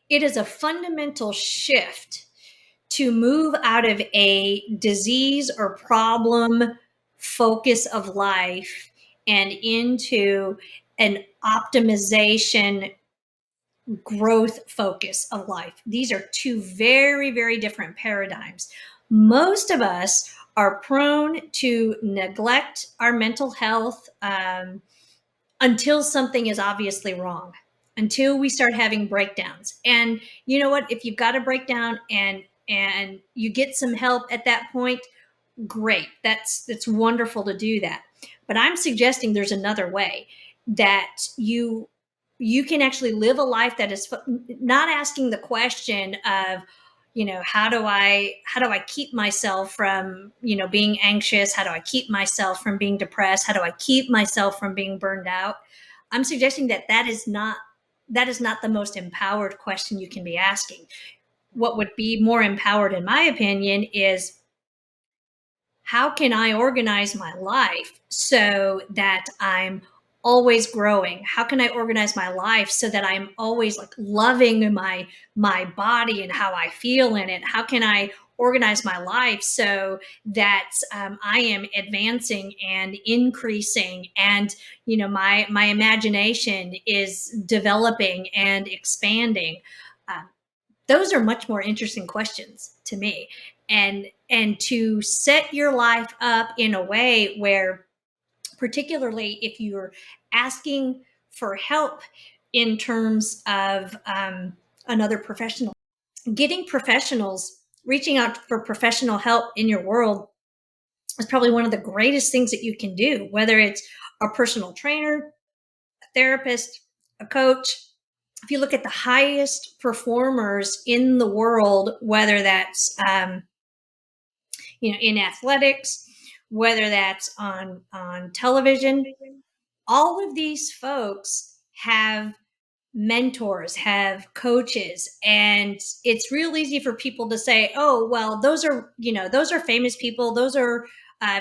It is a fundamental shift to move out of a disease or problem focus of life and into an optimization growth focus of life. These are two very, very different paradigms. Most of us are prone to neglect our mental health until something is obviously wrong, until we start having breakdowns. And you know what? If you've got a breakdown and you get some help at that point, great. That's wonderful to do that. But I'm suggesting there's another way that you can actually live a life that is not asking the question of, how do I keep myself from, being anxious? How do I keep myself from being depressed? How do I keep myself from being burned out? I'm suggesting that is not the most empowered question you can be asking. What would be more empowered, in my opinion, is how can I organize my life so that I'm always growing? How can I organize my life so that I'm always like loving my body and how I feel in it? How can I organize my life so that I am advancing and increasing, and my imagination is developing and expanding? Um, those are much more interesting questions to me. And to set your life up in a way where, particularly if you're asking for help in terms of another professional, getting professionals, reaching out for professional help in your world is probably one of the greatest things that you can do, whether it's a personal trainer, a therapist, a coach. If you look at the highest performers in the world, whether that's in athletics, whether that's on television, all of these folks have mentors, have coaches, and it's real easy for people to say, "Oh, well, those are famous people, those are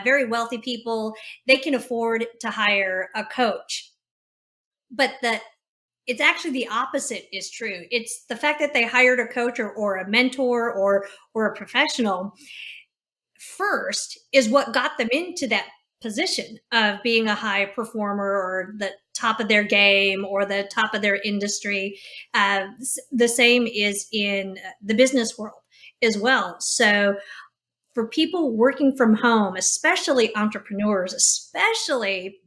very wealthy people, they can afford to hire a coach." But it's actually the opposite is true. It's the fact that they hired a coach or a mentor or a professional first is what got them into that position of being a high performer or the top of their game or the top of their industry. The same is in the business world as well. So for people working from home, especially entrepreneurs, especially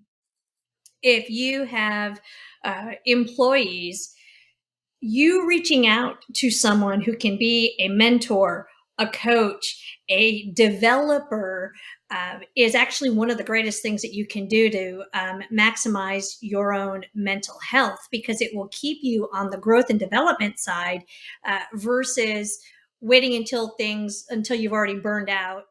if you have employees, you reaching out to someone who can be a mentor, a coach, a developer is actually one of the greatest things that you can do to maximize your own mental health, because it will keep you on the growth and development side versus waiting until you've already burned out